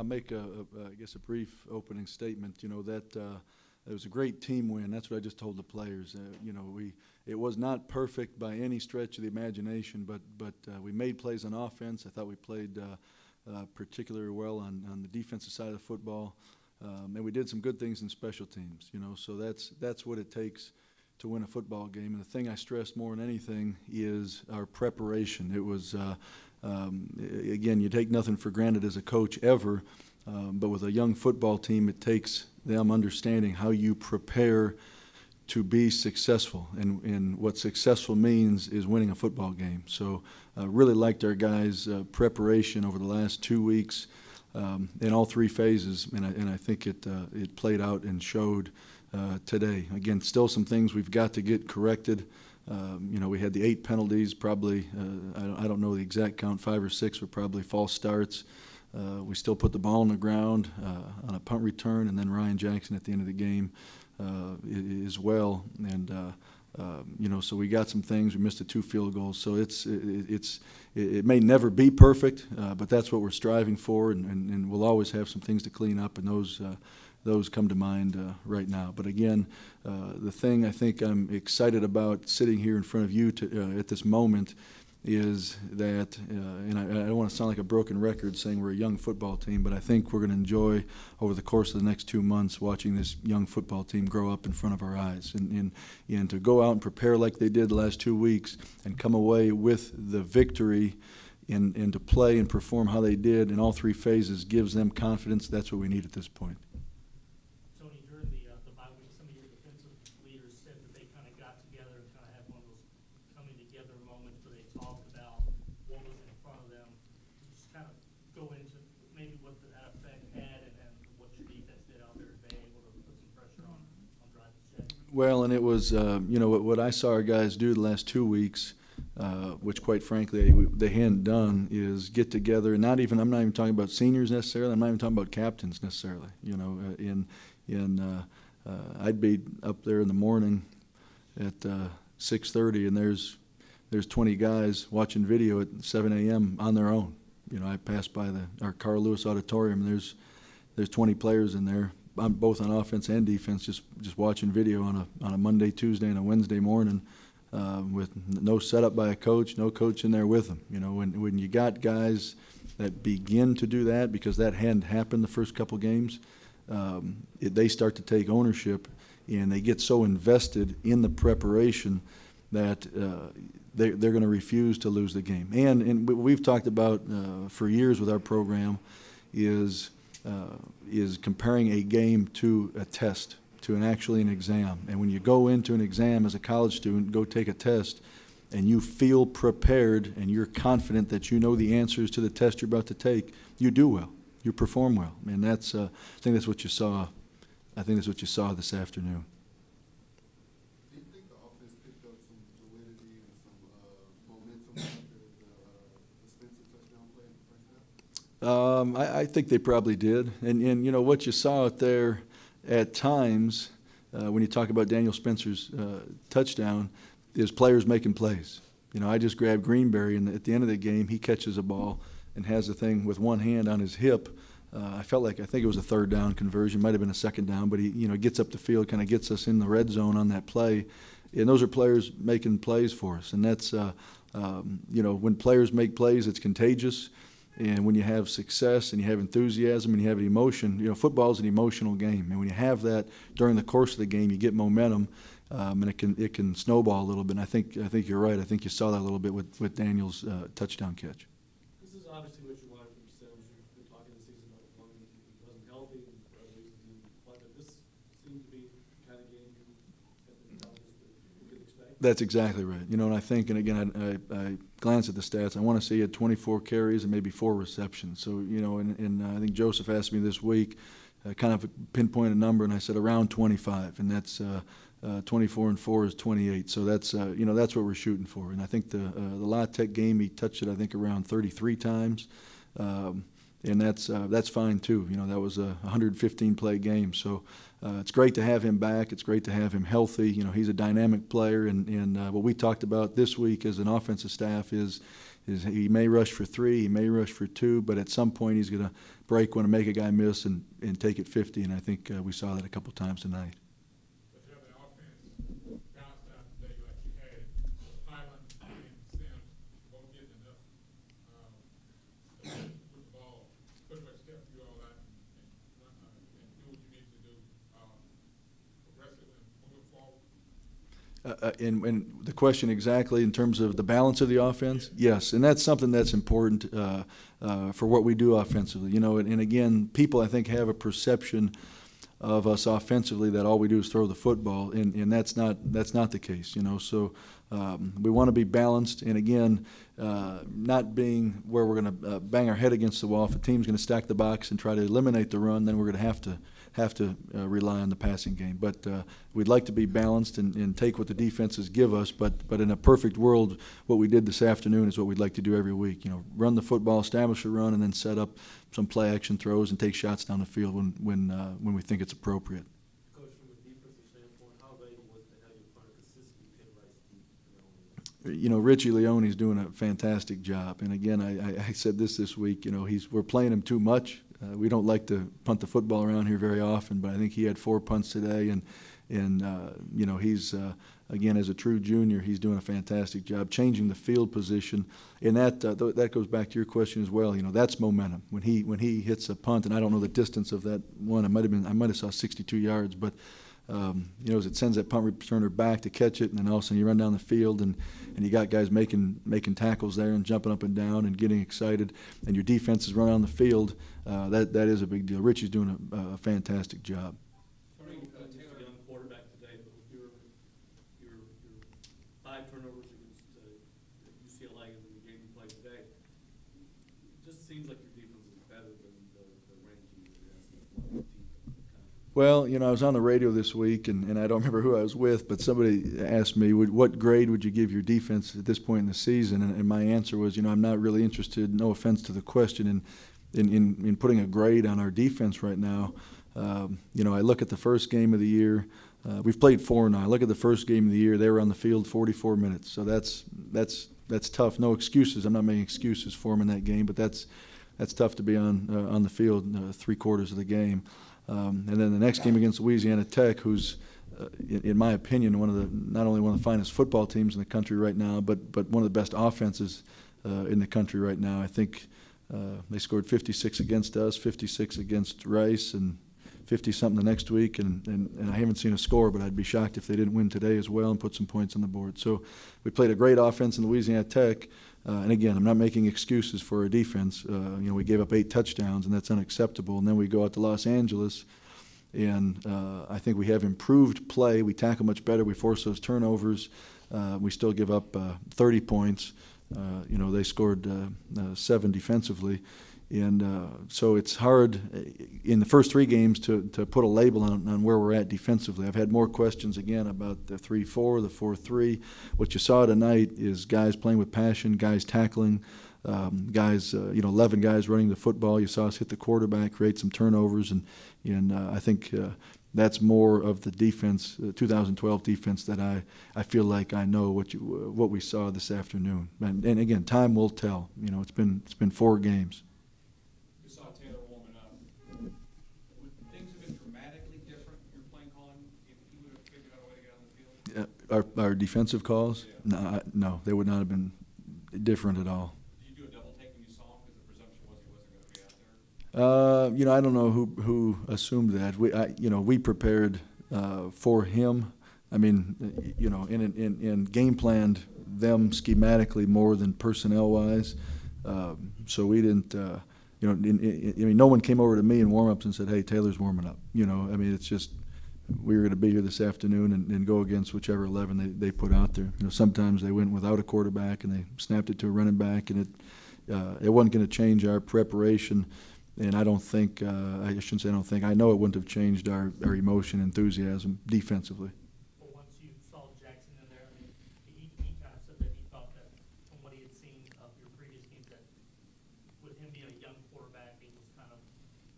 I'll make I guess a brief opening statement. You know that it was a great team win. That's what I just told the players. You know, it was not perfect by any stretch of the imagination, but we made plays on offense. I thought we played particularly well on the defensive side of the football, and we did some good things in special teams. You know, so that's what it takes to win a football game. And the thing I stress more than anything is our preparation. It was, again, you take nothing for granted as a coach ever, but with a young football team, it takes them understanding how you prepare to be successful. And what successful means is winning a football game. So I really liked our guys' preparation over the last 2 weeks in all three phases, and I think it played out and showed today. Again, still some things we've got to get corrected. You know, we had the 8 penalties, probably, I don't know the exact count, 5 or 6 were probably false starts. We still put the ball on the ground on a punt return, and then Ryan Jackson at the end of the game as well. And, you know, so we got some things. We missed the 2 field goals. So it may never be perfect, but that's what we're striving for, and we'll always have some things to clean up, and those come to mind right now. But again, the thing I think I'm excited about sitting here in front of you at this moment is that, and I don't want to sound like a broken record saying we're a young football team, but I think we're going to enjoy over the course of the next 2 months watching this young football team grow up in front of our eyes. And to go out and prepare like they did the last 2 weeks and come away with the victory and to play and perform how they did in all 3 phases gives them confidence. That's what we need at this point. Well, and it was, you know, what I saw our guys do the last 2 weeks, which quite frankly they hadn't done, is get together. And I'm not even talking about seniors necessarily. I'm not even talking about captains necessarily. You know, I'd be up there in the morning at 6:30, and there's 20 guys watching video at 7 a.m. on their own. You know, I passed by our Carl Lewis Auditorium, and there's 20 players in there, both on offense and defense, just watching video on a Monday, Tuesday, and a Wednesday morning, with no setup by a coach, no coach in there with them. You know, when you got guys that begin to do that, because that hadn't happened the first couple games, they start to take ownership, and they get so invested in the preparation that they're going to refuse to lose the game. And we've talked about for years with our program is comparing a game to a test, to an exam. And when you go into an exam as a college student, go take a test, and you feel prepared and you're confident that you know the answers to the test you're about to take, you do well, you perform well. And that's, I think that's what you saw. I think that's what you saw this afternoon. Do you think the offense picked up some fluidity and some momentum after the Spencer touchdown play in the first half? I think they probably did. And you know, what you saw out there at times when you talk about Daniel Spencer's touchdown is players making plays. You know, I just grabbed Greenberry, and at the end of the game, he catches a ball and has the thing with one hand on his hip. I think it was a 3rd down conversion, might have been a 2nd down, but he, you know, gets up the field, kind of gets us in the red zone on that play. And those are players making plays for us. And that's, you know, when players make plays, it's contagious. And when you have success and you have enthusiasm and you have emotion, you know, football is an emotional game. And when you have that during the course of the game, you get momentum, and it can snowball a little bit. And I think you're right. I think you saw that a little bit with Daniel's touchdown catch. This is obviously what you wanted from yourselves. You've been talking this season about one he wasn't healthy and for other reasons, but this seemed to be the kind of game you could expect. That's exactly right. You know, and I think, and again, I glance at the stats. I want to see he had 24 carries and maybe 4 receptions. So, you know, and I think Joseph asked me this week, kind of pinpoint a number, and I said around 25, and that's 24 and 4 is 28. So that's you know, that's what we're shooting for. And I think the La Tech game, he touched it I think around 33 times, and that's fine too. You know, that was a 115 play game. So it's great to have him back. It's great to have him healthy. You know, he's a dynamic player, and what we talked about this week as an offensive staff is he may rush for 3, he may rush for 2, but at some point he's going to break one and make a guy miss and take it 50, and I think we saw that a couple times tonight. But you have an offense bounced out today like you had. Highland and Sims both getting enough with the ball, pretty much step through all that and do what you need to do progressively moving forward. And the question exactly in terms of the balance of the offense? Yes, and that's something that's important for what we do offensively. You know, and again, people I think have a perception of us offensively that all we do is throw the football, and that's not the case. You know, so we want to be balanced, and again, not being where we're going to bang our head against the wall. If a team's going to stack the box and try to eliminate the run, then we're going to have to rely on the passing game. But we'd like to be balanced and take what the defenses give us. But in a perfect world, what we did this afternoon is what we'd like to do every week. You know, run the football, establish a run, and then set up some play action throws and take shots down the field when we think it's appropriate. Coach, from a defensive standpoint, how valuable was to have your punter consistently pin Rice deep? You know, Richie Leone's doing a fantastic job. And again, I said this week. You know, we're playing him too much. We don't like to punt the football around here very often, but I think he had 4 punts today, and you know, he's again, as a true junior, he's doing a fantastic job changing the field position, and that goes back to your question as well. You know, that's momentum. When he hits a punt, and I don't know the distance of that one. I might have saw 62 yards, but you know, as it sends that punt returner back to catch it, and then all of a sudden you run down the field, and you got guys making tackles there and jumping up and down and getting excited, and your defense is running on the field. That is a big deal. Richie's doing a fantastic job. Taylor, young quarterback today, but with your 5 turnovers against UCLA in the game you played today, it just seems like your defense is better than the ranking team. Well, you know, I was on the radio this week, and I don't remember who I was with, but somebody asked me, what grade would you give your defense at this point in the season? And my answer was, you know, I'm not really interested, no offense to the question, in putting a grade on our defense right now. You know, I look at the first game of the year. We've played 4 now. I look at the first game of the year. They were on the field 44 minutes. So that's tough. No excuses. I'm not making excuses for them in that game, but that's tough to be on the field 3/4 of the game. And then the next game against Louisiana Tech, who's in my opinion, not only one of the finest football teams in the country right now, but one of the best offenses in the country right now. I think they scored 56 against us, 56 against Rice, and 50-something the next week. And I haven't seen a score, but I'd be shocked if they didn't win today as well and put some points on the board. So we played a great offense in Louisiana Tech. And again, I'm not making excuses for our defense. You know, we gave up 8 touchdowns, and that's unacceptable. And then we go out to Los Angeles, and I think we have improved play. We tackle much better. We force those turnovers. We still give up 30 points. You know, they scored 7 defensively. And so it's hard in the first 3 games to put a label on where we're at defensively. I've had more questions again about the 3-4, the 4-3. What you saw tonight is guys playing with passion, guys tackling, guys, you know, 11 guys running the football. You saw us hit the quarterback, create some turnovers, and I think that's more of the defense, 2012 defense, that I feel like I know what we saw this afternoon. And again, time will tell. You know, it's been 4 games. Our defensive calls? No, they would not have been different at all. Did you do a double take when you saw him because the presumption was he wasn't going to be out there? You know, I don't know who assumed that. You know, we prepared for him. I mean, you know, and game planned them schematically more than personnel-wise. So we didn't. You know, I mean, no one came over to me in warm-ups and said, "Hey, Taylor's warming up." You know, I mean, it's just, we were going to be here this afternoon and go against whichever 11 they put out there. You know, sometimes they went without a quarterback and they snapped it to a running back, and it wasn't going to change our preparation. And I don't think, I shouldn't say I don't think, I know it wouldn't have changed our emotion, enthusiasm defensively. But once you saw Jackson in there, I mean, he kind of said that he thought that from what he had seen of your previous games, that with him being a young quarterback, it was kind of,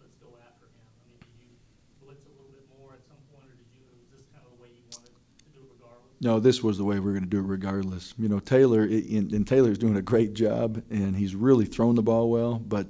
let's go after him. I mean, did you blitz a little bit more at some point, or was this kind of the way you wanted to do it regardless? No, this was the way we were going to do it regardless. You know, Taylor, and Taylor's doing a great job, and he's really thrown the ball well, but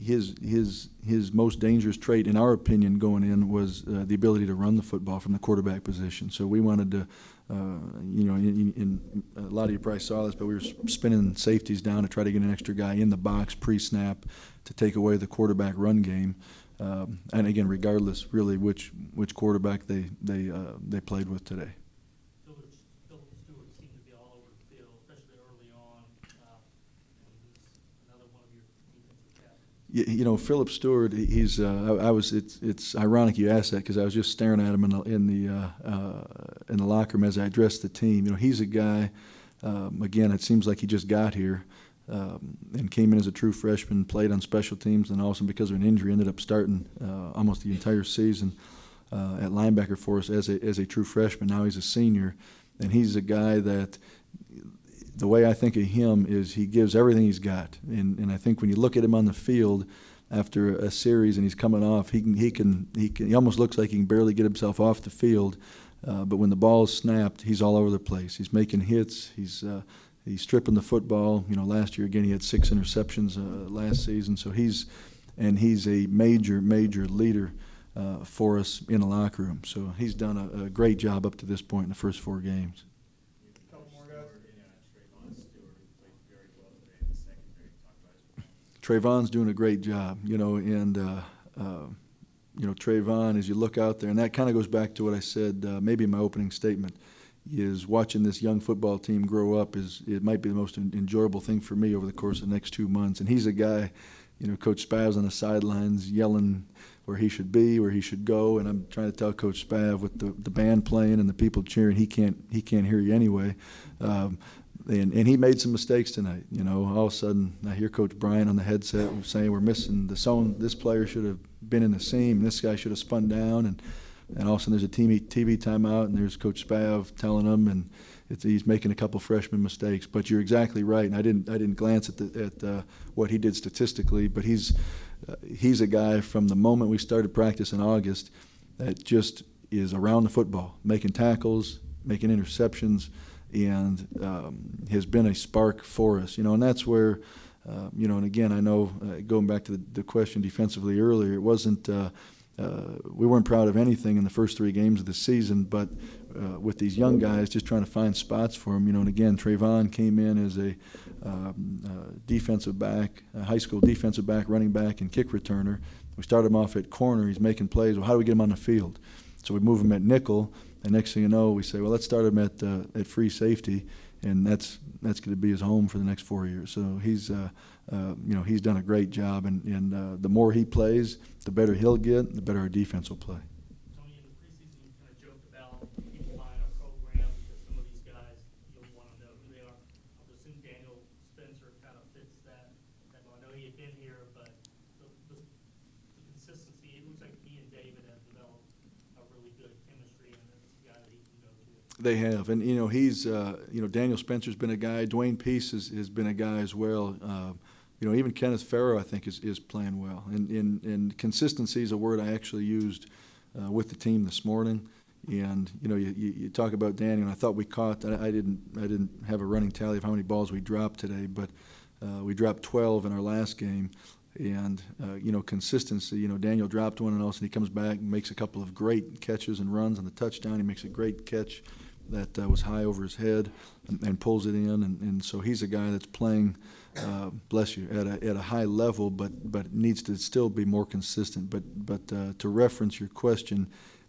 his most dangerous trait, in our opinion, going in was the ability to run the football from the quarterback position. So we wanted to, in a lot of you probably saw this, but we were spinning safeties down to try to get an extra guy in the box pre-snap to take away the quarterback run game. And again, regardless, really, which quarterback they played with today. Philip Stewart seemed to be all over the field, especially early on. And he's another one of your defensive captains. Philip Stewart. He's. It's ironic you asked that because I was just staring at him in the locker room as I addressed the team. He's a guy. Again, it seems like he just got here. And came in as a true freshman, played on special teams, and also because of an injury ended up starting almost the entire season at linebacker for us as a true freshman. Now he's a senior, and he's a guy that the way I think of him is he gives everything he's got. And I think when you look at him on the field after a series and he's coming off, he almost looks like he can barely get himself off the field. But when the ball is snapped, he's all over the place. He's making hits. He's stripping the football. Last year, again, he had 6 interceptions last season. So he's a major leader for us in the locker room. So he's done a great job up to this point in the first 4 games. Trayvon's doing a great job, Trayvon, as you look out there, and that kind of goes back to what I said maybe in my opening statement, is watching this young football team grow up it might be the most enjoyable thing for me over the course of the next 2 months. And he's a guy, Coach Spav's on the sidelines yelling where he should be, where he should go, and I'm trying to tell Coach Spav with the band playing and the people cheering, he can't hear you anyway. And he made some mistakes tonight. All of a sudden I hear Coach Bryant on the headset saying we're missing the zone. This player should have been in the seam. This guy should have spun down. And all of a sudden there's a TV timeout, and there's Coach Spav telling him, and he's making a couple freshman mistakes. But you're exactly right. And I didn't glance at what he did statistically, but he's a guy from the moment we started practice in August that just is around the football, making tackles, making interceptions, and has been a spark for us. And that's where, and again, I know going back to the question defensively earlier, it wasn't. We weren't proud of anything in the first 3 games of the season, but with these young guys, just trying to find spots for them. And again, Trayvon came in as a defensive back, a high school defensive back, running back, and kick returner. We started him off at corner. He's making plays. Well, how do we get him on the field? So we move him at nickel, and next thing you know, we say, well, let's start him at free safety, and that's going to be his home for the next 4 years. So he's done a great job, and the more he plays, the better he'll get, the better our defense will play. Tony, in the preseason, you kind of joked about people buying our program because some of these guys, you'll want to know who they are. I would assume Daniel Spencer kind of fits that. I know he had been here, but the consistency, it looks like he and David have developed a really good chemistry, and that's a guy that he can go to. They have, and he's Daniel Spencer's been a guy. Dwayne Peace has been a guy as well. Even Kenneth Farrow, I think, is playing well. And consistency is a word I actually used with the team this morning. And you talk about Daniel, and I thought we caught. I didn't have a running tally of how many balls we dropped today, but we dropped 12 in our last game. And consistency. Daniel dropped one, and all of a sudden he comes back and makes a couple of great catches and runs on the touchdown. He makes a great catch that was high over his head and pulls it in. And so he's a guy that's playing. Bless you, at a high level, but needs to still be more consistent. But to reference your question,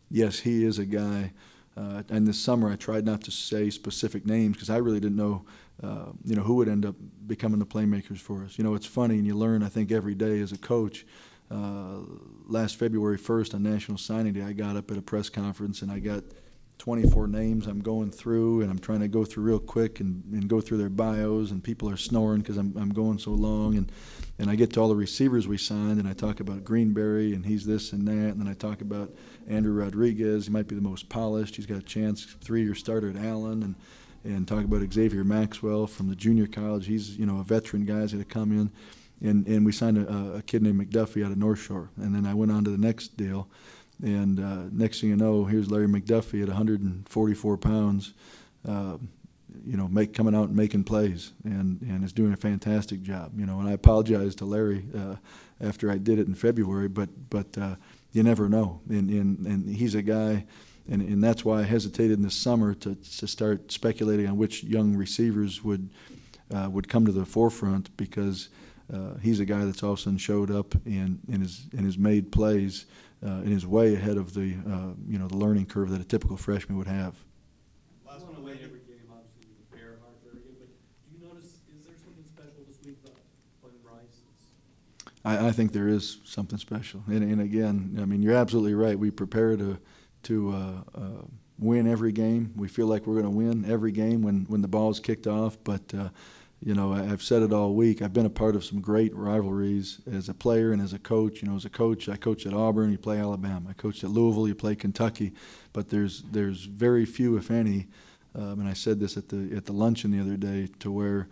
yes, he is a guy. And this summer, I tried not to say specific names because I really didn't know, who would end up becoming the playmakers for us. It's funny, and you learn, I think, every day as a coach. Last February 1st on National Signing Day, I got up at a press conference and I got 24 names I'm going through, and I'm trying to go through real quick and go through their bios, and people are snoring because I'm going so long, and I get to all the receivers we signed, and I talk about Greenberry, and he's this and that, and then I talk about Andrew Rodriguez. He might be the most polished. He's got a chance, 3-year starter at Allen, and talk about Xavier Maxwell from the junior college. He's a veteran guy. He's going to come in, and we signed a kid named McDuffie out of North Shore, and then I went on to the next deal. And next thing you know, here's Larry McDuffie at 144 pounds, you know, coming out and making plays, and is doing a fantastic job. You know, and I apologize to Larry after I did it in February, but you never know, and he's a guy. And that's why I hesitated in the summer to start speculating on which young receivers would come to the forefront, because he's a guy that's all of a sudden showed up and has made plays and is way ahead of the you know, the learning curve that a typical freshman would have. Last one, win every game, obviously you prepare hard for every game, but do you notice, is there something special this week about playing Rice? I think there is something special, and again, I mean, you're absolutely right. We prepare to win every game. We feel like we're going to win every game when the ball's kicked off. But you know, I've said it all week. I've been a part of some great rivalries as a player and as a coach. You know, as a coach, I coached at Auburn. You play Alabama. I coached at Louisville. You play Kentucky. But there's very few, if any. And I said this at the luncheon the other day, to where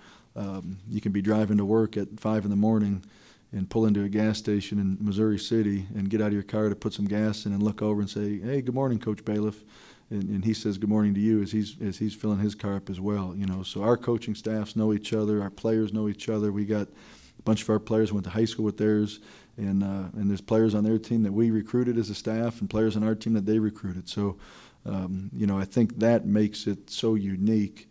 you can be driving to work at 5 in the morning and pull into a gas station in Missouri City and get out of your car to put some gas in and look over and say, "Hey, good morning, Coach Bailiff," and he says good morning to you as he's filling his car up as well. You know, so our coaching staffs know each other, our players know each other. We got a bunch of our players who went to high school with theirs, and there's players on their team that we recruited as a staff and players on our team that they recruited. So, you know, I think that makes it so unique.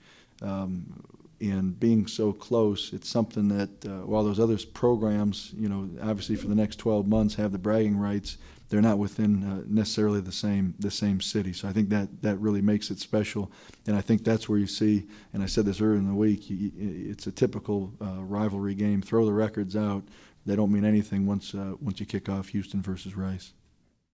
And being so close, it's something that while those other programs, you know, obviously for the next 12 months have the bragging rights, they're not within necessarily the same city. So I think that really makes it special, and I think that's where you see. And I said this earlier in the week. It's a typical rivalry game. Throw the records out; they don't mean anything once you kick off Houston versus Rice.